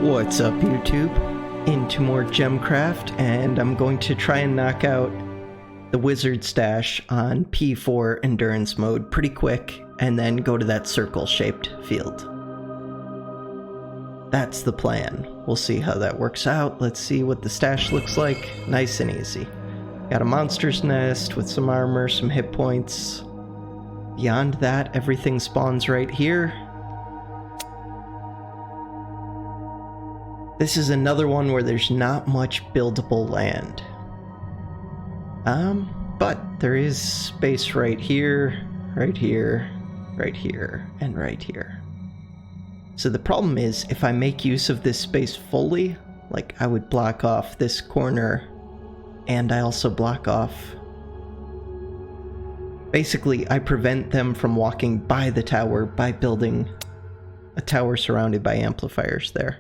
What's up, YouTube? Into more Gemcraft, and I'm going to try and knock out the wizard stash on P4 endurance mode pretty quick, and then go to that circle-shaped field. That's the plan. We'll see how that works out. Let's see what the stash looks like. Nice and easy. Got a monster's nest with some armor, some hit points. Beyond that, everything spawns right here. This is another one where there's not much buildable land. But there is space right here, right here, right here, and right here. So the problem is, if I make use of this space fully, like I would block off this corner, and I also block off... Basically, I prevent them from walking by the tower by building a tower surrounded by amplifiers there.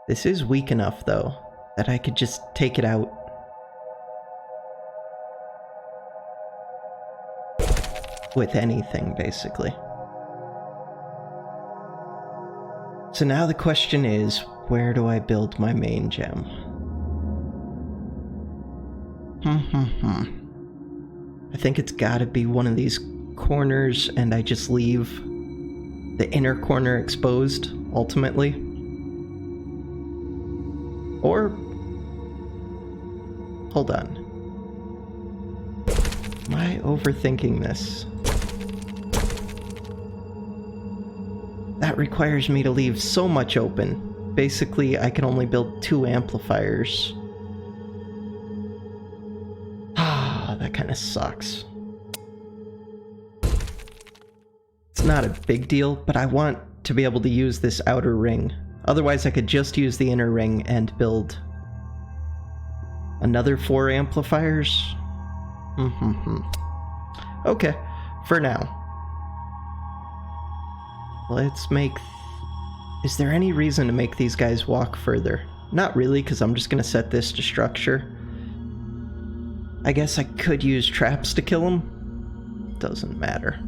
This is weak enough, though, that I could just take it out. With anything, basically. So now the question is, where do I build my main gem? I think it's gotta be one of these corners, and I just leave the inner corner exposed, ultimately. Or... hold on. Am I overthinking this? That requires me to leave so much open. Basically, I can only build 2 amplifiers. Ah, that kind of sucks. It's not a big deal, but I want to be able to use this outer ring. Otherwise, I could just use the inner ring and build another 4 amplifiers. Okay, for now. Let's make... Is there any reason to make these guys walk further? Not really, because I'm just going to set this to structure. I guess I could use traps to kill them. Doesn't matter.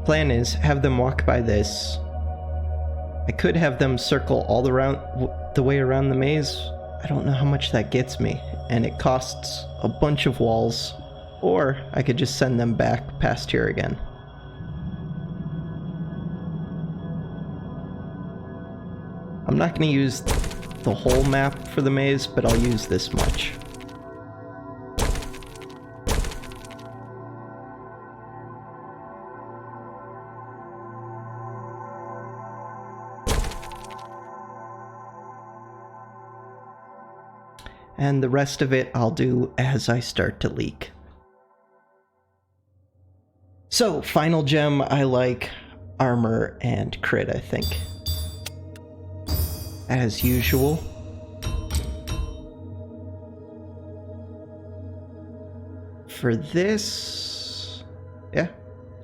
Plan is, have them walk by this. I could have them circle all the way around the maze. I don't know how much that gets me, and it costs a bunch of walls, or I could just send them back past here again. I'm not going to use the whole map for the maze, but I'll use this much. And the rest of it I'll do as I start to leak. So, final gem, I like armor and crit, I think. As usual. For this... yeah.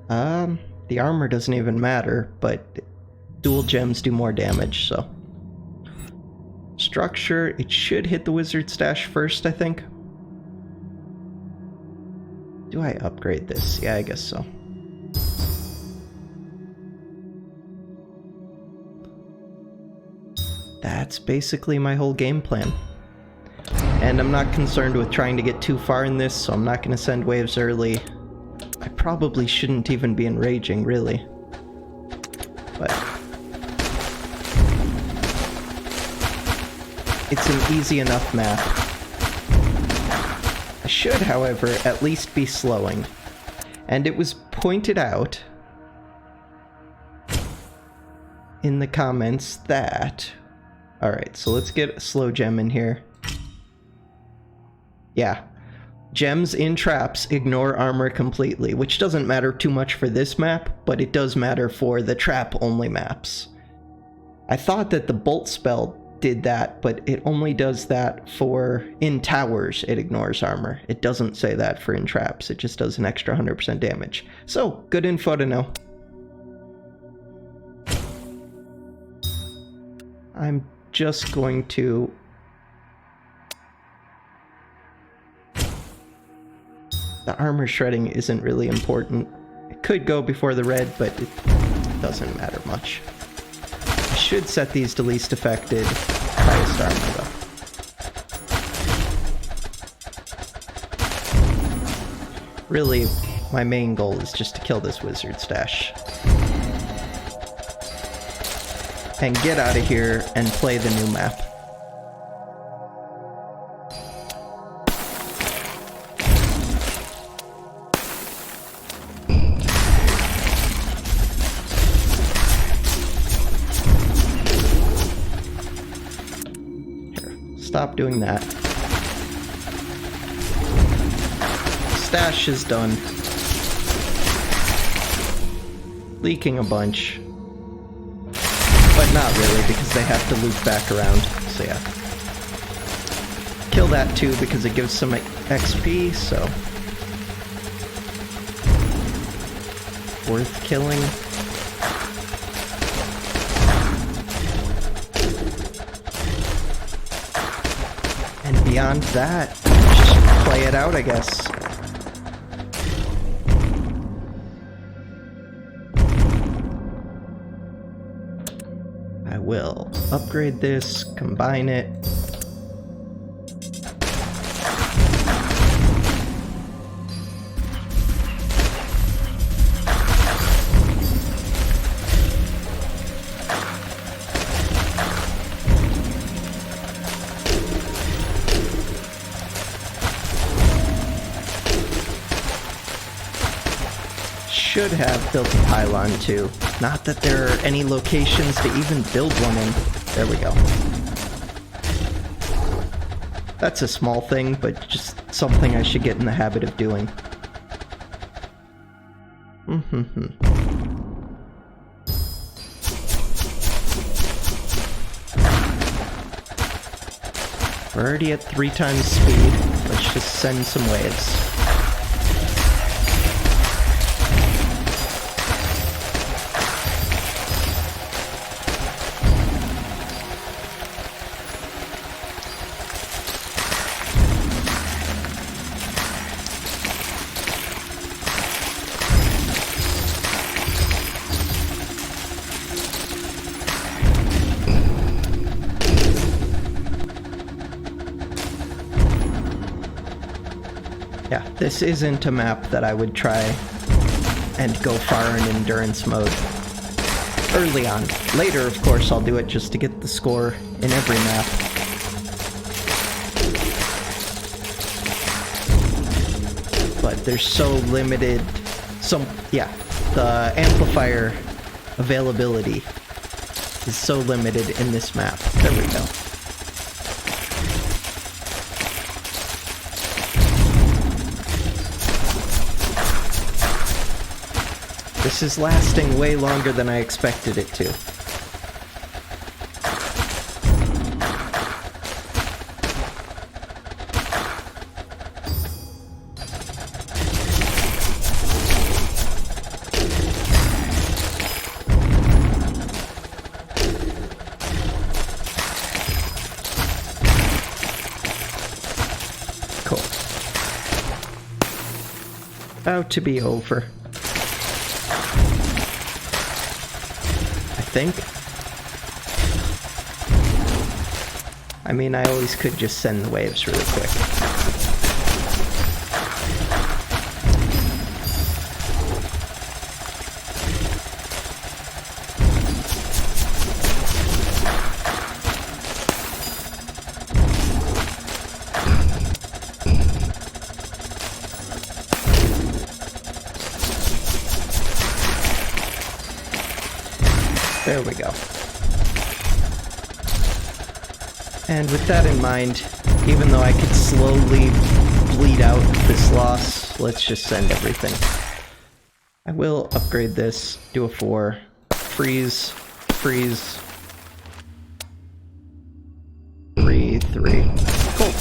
The armor doesn't even matter, but dual gems do more damage, so... Structure, it should hit the wizard stash first, I think. Do I upgrade this? Yeah, I guess so. That's basically my whole game plan. And I'm not concerned with trying to get too far in this, so I'm not going to send waves early. I probably shouldn't even be enraging, really. But... it's an easy enough map. I should, however, at least be slowing. And it was pointed out in the comments that... Alright, so let's get a slow gem in here. Yeah. Gems in traps ignore armor completely, which doesn't matter too much for this map, but it does matter for the trap-only maps. I thought that the bolt spell did that, but it only does that for in towers. It ignores armor. It doesn't say that for in traps. It just does an extra 100% damage. So, good info to know. I'm just going to The armor shredding isn't really important. It could go before the red, but it doesn't matter much. I should set these to least affected. Highest armor, though. Really, my main goal is just to kill this wizard stash. And get out of here and play the new map. Stop doing that. Stash is done. Leaking a bunch. But not really, because they have to loop back around. So yeah. Kill that too, because it gives some XP, so... worth killing. And beyond that, just play it out, I guess. I will upgrade this, combine it. Should have built a pylon too. Not that there are any locations to even build one in. There we go. That's a small thing, but just something I should get in the habit of doing. We're already at 3 times speed. Let's just send some waves. Yeah, this isn't a map that I would try and go far in endurance mode early on. Later, of course, I'll do it just to get the score in every map. But there's so limited... the amplifier availability is so limited in this map. There we go. This is lasting way longer than I expected it to. Cool. About to be over. I mean, I always could just send the waves really quick. There we go. And with that in mind, even though I could slowly bleed out this loss, let's just send everything. I will upgrade this, do a 4, freeze, freeze, 3, 3. Cool.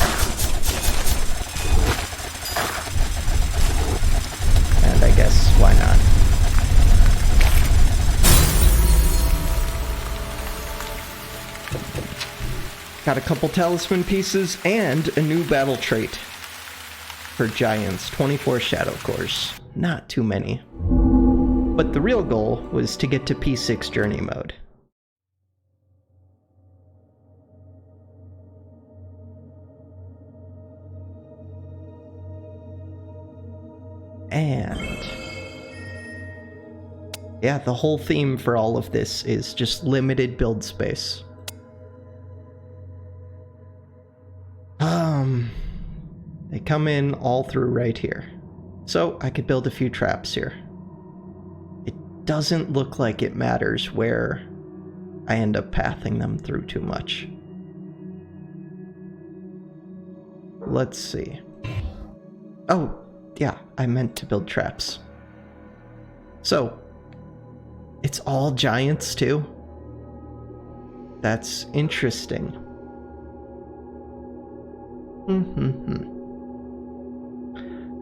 And I guess, why not? Got a couple talisman pieces and a new battle trait. for giants, 24 shadow cores. Not too many. But the real goal was to get to P6 journey mode. And yeah, the whole theme for all of this is just limited build space. They come in all through right here. So I could build a few traps here. It doesn't look like it matters where I end up pathing them through too much. Let's see. Oh, yeah, I meant to build traps. So, it's all giants too? That's interesting.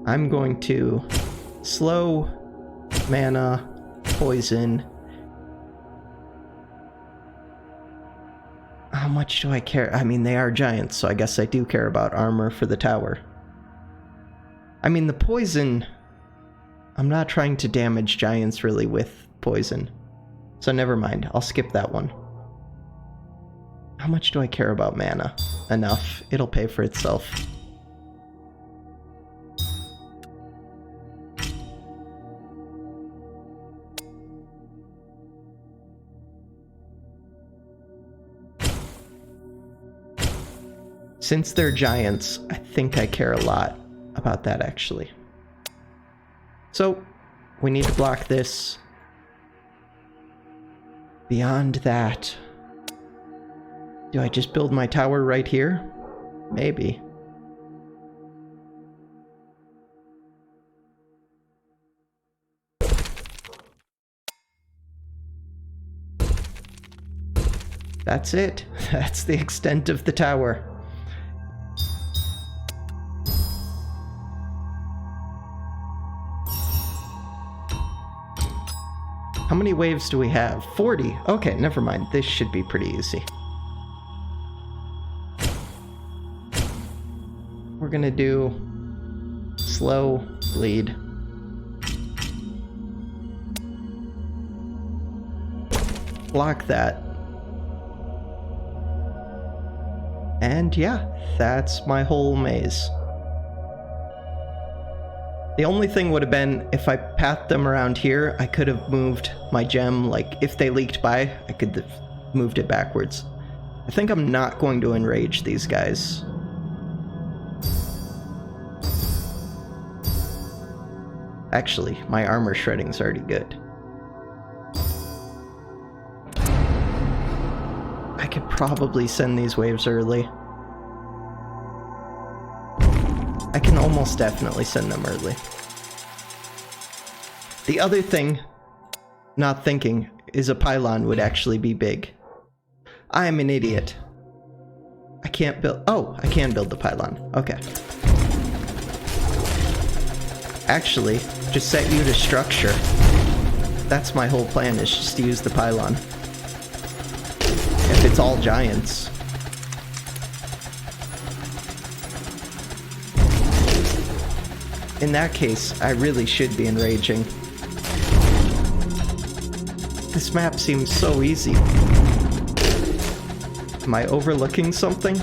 I'm going to slow, mana, poison. How much do I care? I mean, they are giants, so I guess I do care about armor for the tower. I mean, the poison... I'm not trying to damage giants really with poison. So never mind, I'll skip that one. How much do I care about mana? Enough. It'll pay for itself. Since they're giants, I think I care a lot about that, actually. So, we need to block this. Beyond that, do I just build my tower right here? Maybe. That's it. That's the extent of the tower. How many waves do we have? 40. Okay, never mind. This should be pretty easy. We're gonna do slow bleed. Block that. And yeah, that's my whole maze. The only thing would have been, if I pathed them around here, I could have moved my gem, like, if they leaked by, I could have moved it backwards. I think I'm not going to enrage these guys. Actually, my armor shredding's already good. I could probably send these waves early. I can almost definitely send them early. The other thing, not thinking, is a pylon would actually be big. I am an idiot. I can't build... Oh, I can build the pylon. Okay. Actually, just set you to structure. That's my whole plan, is just to use the pylon. If it's all giants. In that case, I really should be enraging. This map seems so easy. Am I overlooking something?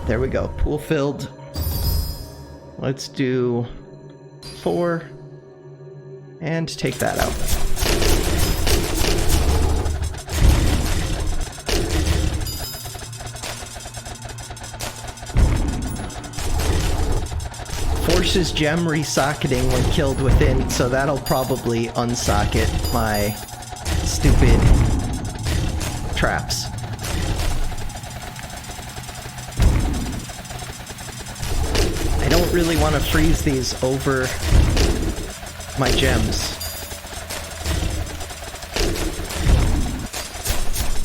There we go, pool filled. Let's do 4 and take that out. Forces gem resocketing when killed within, so that'll probably unsocket my stupid traps. I don't really want to freeze these over my gems.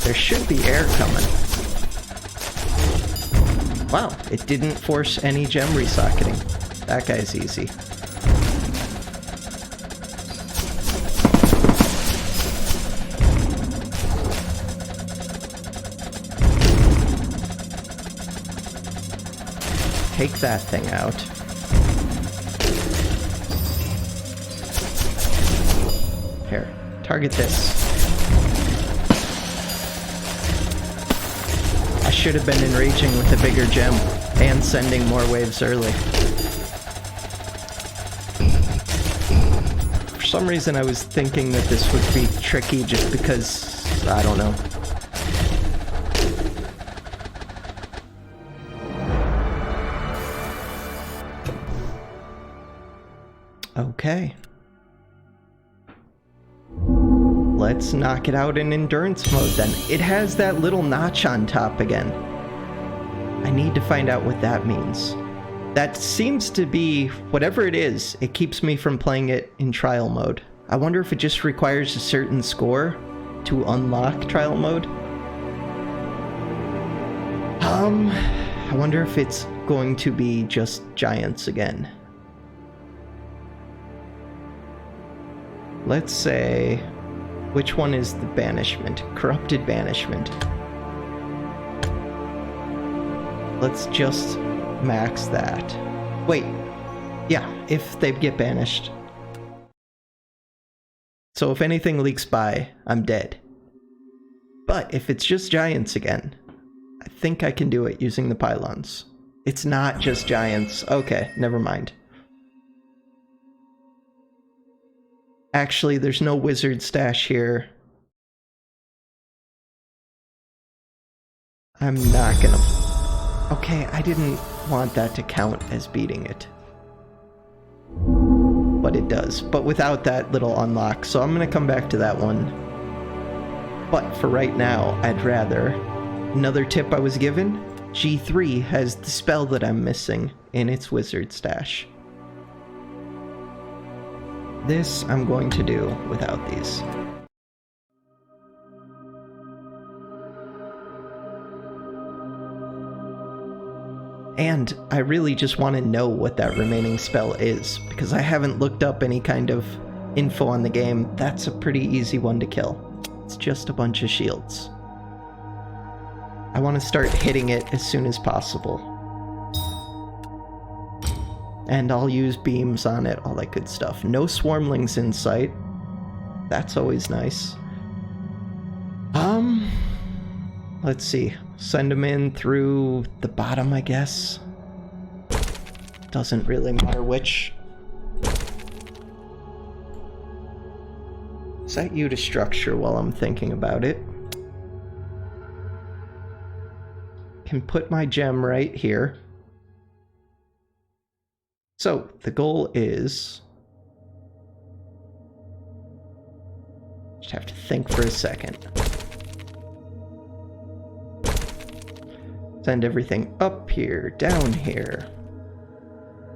There should be air coming. Wow, it didn't force any gem resocketing. That guy's easy. Take that thing out. Here, target this. I should have been enraging with a bigger gem and sending more waves early. For some reason I was thinking that this would be tricky just because, I don't know. Okay. Let's knock it out in endurance mode then. It has that little notch on top again. I need to find out what that means. That seems to be, whatever it is, it keeps me from playing it in trial mode. I wonder if it just requires a certain score to unlock trial mode. I wonder if it's going to be just giants again. Let's say, which one is the banishment? Corrupted banishment. Let's just max that. Wait, yeah, if they get banished. So if anything leaks by, I'm dead. But if it's just giants again, I think I can do it using the pylons. It's not just giants. Okay, never mind. Actually, there's no wizard stash here. I'm not gonna... Okay, I didn't want that to count as beating it. But it does. But without that little unlock. So I'm gonna come back to that one. But for right now, I'd rather... Another tip I was given? G3 has the spell that I'm missing in its wizard stash. This I'm going to do without these. And I really just want to know what that remaining spell is, because I haven't looked up any kind of info on the game. That's a pretty easy one to kill. It's just a bunch of shields. I want to start hitting it as soon as possible. And I'll use beams on it, all that good stuff. No swarmlings in sight. That's always nice. Let's see. Send them in through the bottom, I guess. Doesn't really matter which. Set you to structure while I'm thinking about it. Can put my gem right here. So, the goal is... Just have to think for a second. Send everything up here, down here.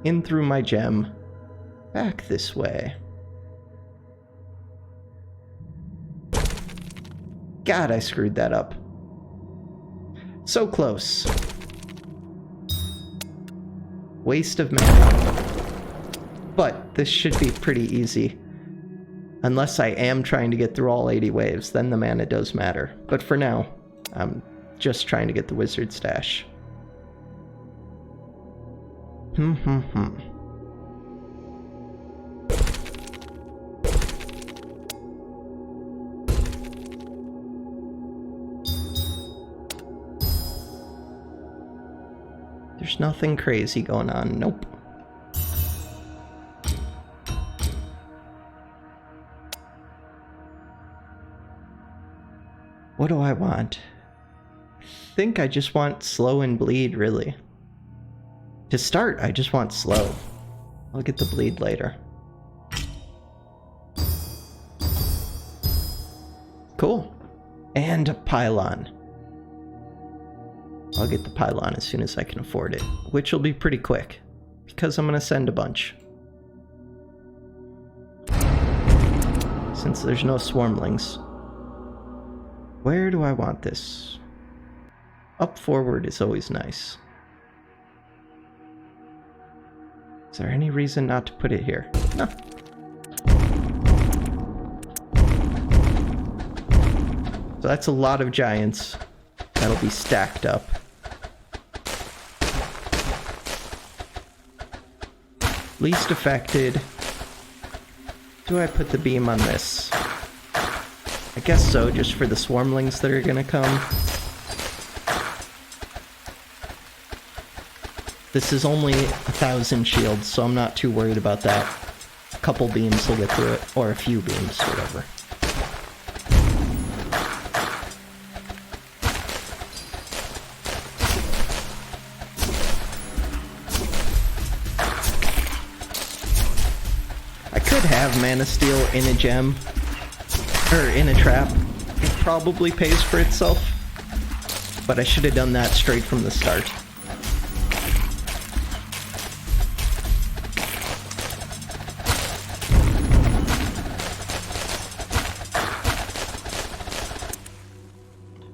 In through my gem. Back this way. God, I screwed that up. So close. Waste of mana. But this should be pretty easy. Unless I am trying to get through all 80 waves, then the mana does matter. But for now, I'm just trying to get the wizard stash. There's nothing crazy going on. Nope. What do I want? I think I just want slow and bleed, really. To start, I just want slow. I'll get the bleed later. Cool. And a pylon. I'll get the pylon as soon as I can afford it, which will be pretty quick. because I'm going to send a bunch. Since there's no swarmlings. Where do I want this? Up forward is always nice. Is there any reason not to put it here? No. So that's a lot of giants that'll be stacked up. Least affected. Do I put the beam on this? I guess so, just for the swarmlings that are gonna come. This is only 1,000 shields, so I'm not too worried about that. A couple beams will get through it, or a few beams, whatever. I could have Mana Steel in a gem, or in a trap. It probably pays for itself, but I should have done that straight from the start.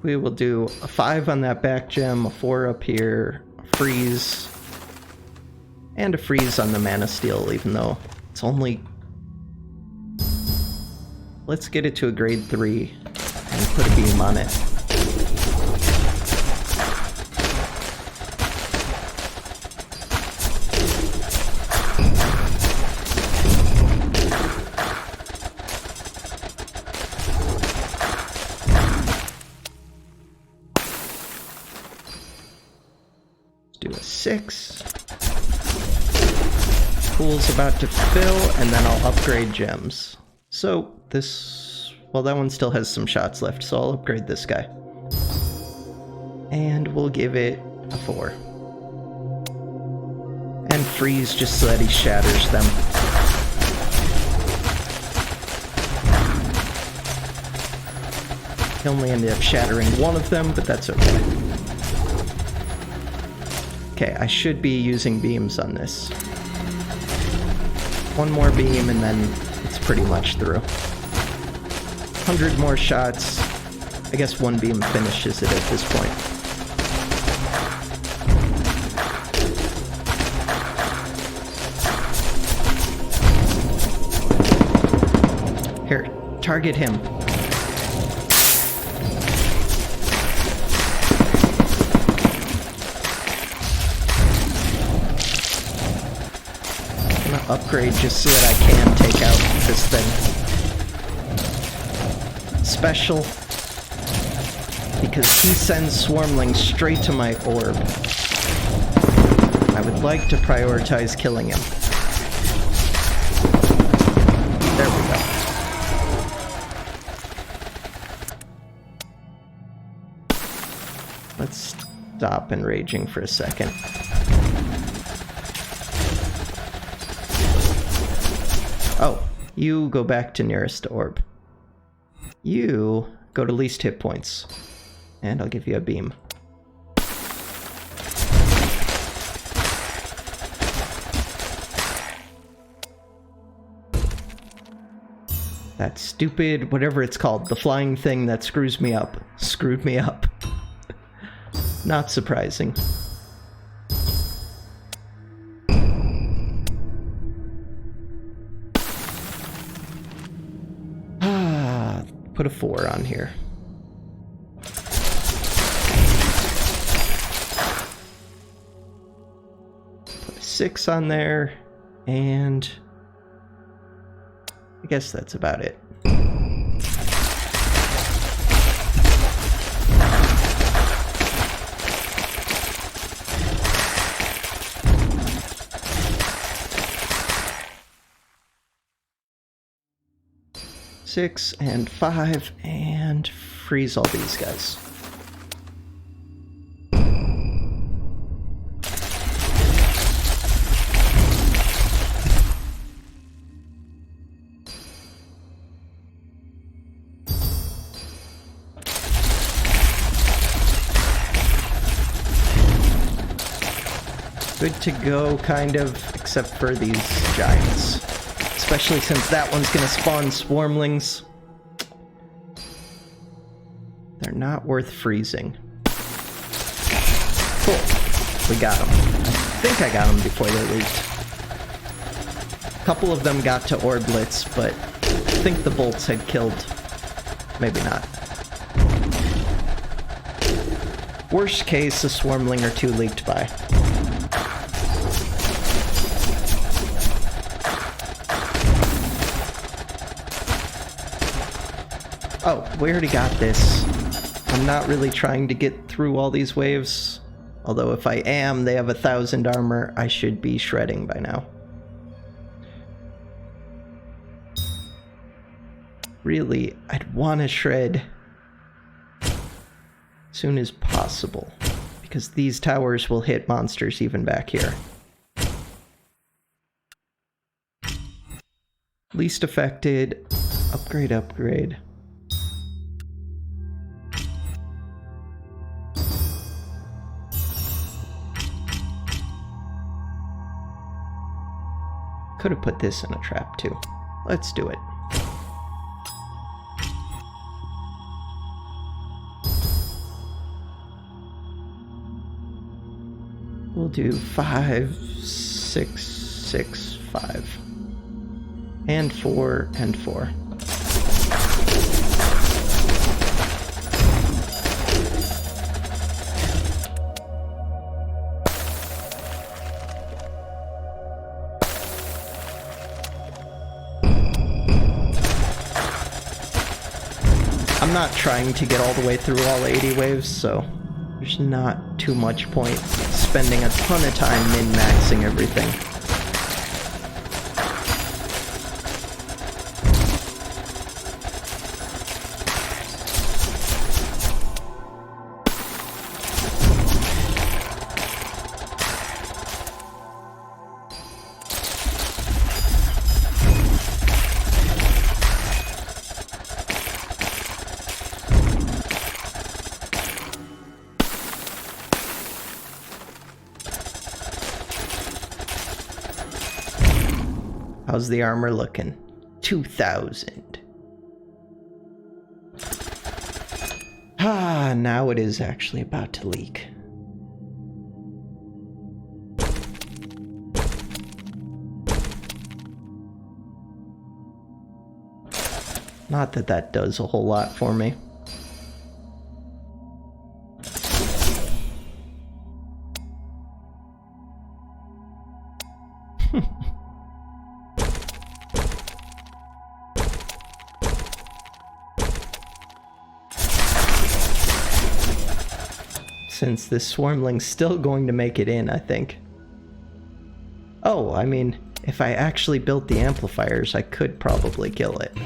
We will do a 5 on that back gem, a 4 up here, a freeze, and a freeze on the Mana Steel, even though it's only... Let's get it to a grade 3 and put a beam on it. Do a 6. Pool's about to fill, and then I'll upgrade gems. So this, well, that one still has some shots left, so I'll upgrade this guy. And we'll give it a 4. And freeze just so that he shatters them. He only ended up shattering one of them, but that's okay. Okay, I should be using beams on this. One more beam and then it's pretty much through. 100 more shots. I guess one beam finishes it at this point. Here, target him. Upgrade just so that I can take out this thing. Special, because he sends swarmlings straight to my orb. I would like to prioritize killing him. There we go. Let's stop enraging for a second. Oh, you go back to nearest orb. You go to least hit points. And I'll give you a beam. That stupid, whatever it's called, the flying thing that screws me up, screwed me up. Not surprising. Put a 4 on here. Put a 6 on there, and I guess that's about it. Six and 5, and freeze all these guys. Good to go, kind of, except for these giants. Especially since that one's gonna spawn swarmlings. They're not worth freezing. Cool. We got them. I think I got them before they leaked. A couple of them got to Orblitz, but I think the bolts had killed. Maybe not. Worst case, a swarmling or two leaked by. Oh, we already got this. I'm not really trying to get through all these waves. Although if I am, they have 1,000 armor. I should be shredding by now. Really, I'd want to shred as soon as possible. Because these towers will hit monsters even back here. Least affected. Upgrade, upgrade. Could have put this in a trap too. Let's do it. We'll do 5, 6, 6, 5. And 4, and 4. I'm not trying to get all the way through all 80 waves, so there's not too much point spending a ton of time min-maxing everything. How's the armor looking? 2,000. Ah, now it is actually about to leak. Not that that does a whole lot for me. Since this swarmling's still going to make it in, I think. Oh, I mean, if I actually built the amplifiers, I could probably kill it.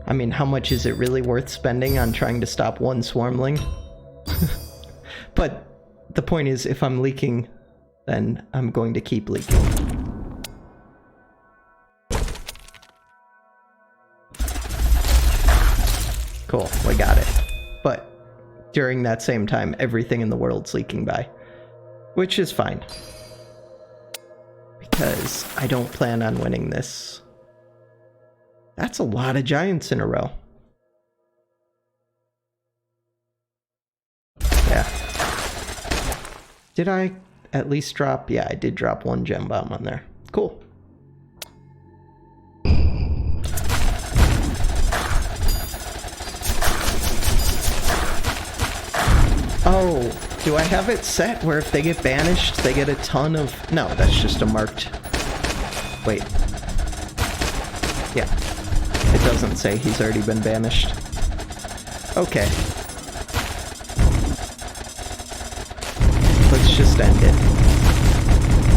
I mean, how much is it really worth spending on trying to stop one swarmling? But the point is, if I'm leaking, then I'm going to keep leaking. Cool, we got it. But during that same time, everything in the world's leaking by. Which is fine. Because I don't plan on winning this. That's a lot of giants in a row. Yeah. Did I at least drop? Yeah, I did drop one gem bomb on there. Cool. Oh, do I have it set where if they get banished, they get a ton of... No, that's just a marked... Wait. Yeah. It doesn't say he's already been banished. Okay. Let's just end it.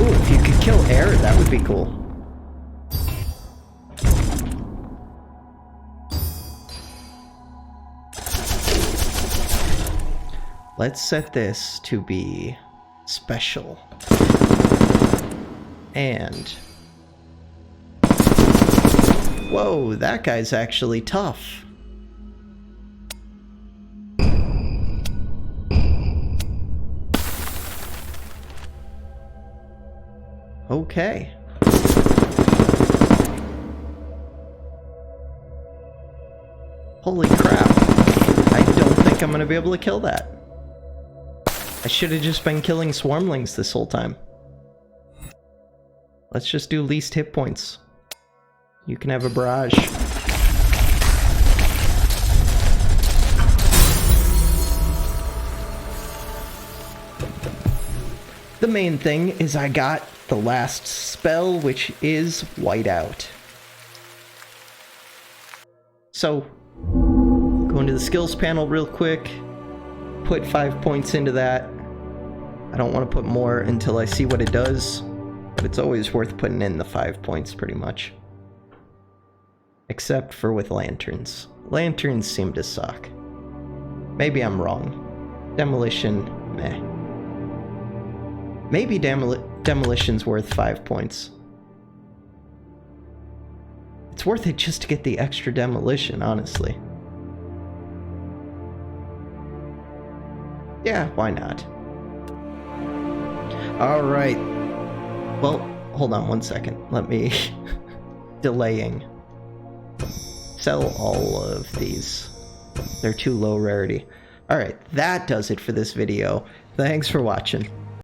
Ooh, if you could kill air, that would be cool. Let's set this to be special. And... whoa, that guy's actually tough. Okay. Holy crap. I don't think I'm gonna be able to kill that. I should have just been killing swarmlings this whole time. Let's just do least hit points. You can have a barrage. The main thing is I got the last spell, which is Whiteout. So, go into the skills panel real quick, put 5 points into that. I don't want to put more until I see what it does, but it's always worth putting in the 5 points pretty much. Except for with lanterns. Lanterns seem to suck. Maybe I'm wrong. Demolition, meh. Maybe demolition's worth 5 points. It's worth it just to get the extra demolition, honestly. Yeah, why not? Alright. Well, hold on 1 second. Let me... delaying. Sell all of these. They're too low rarity. Alright, that does it for this video. Thanks for watching.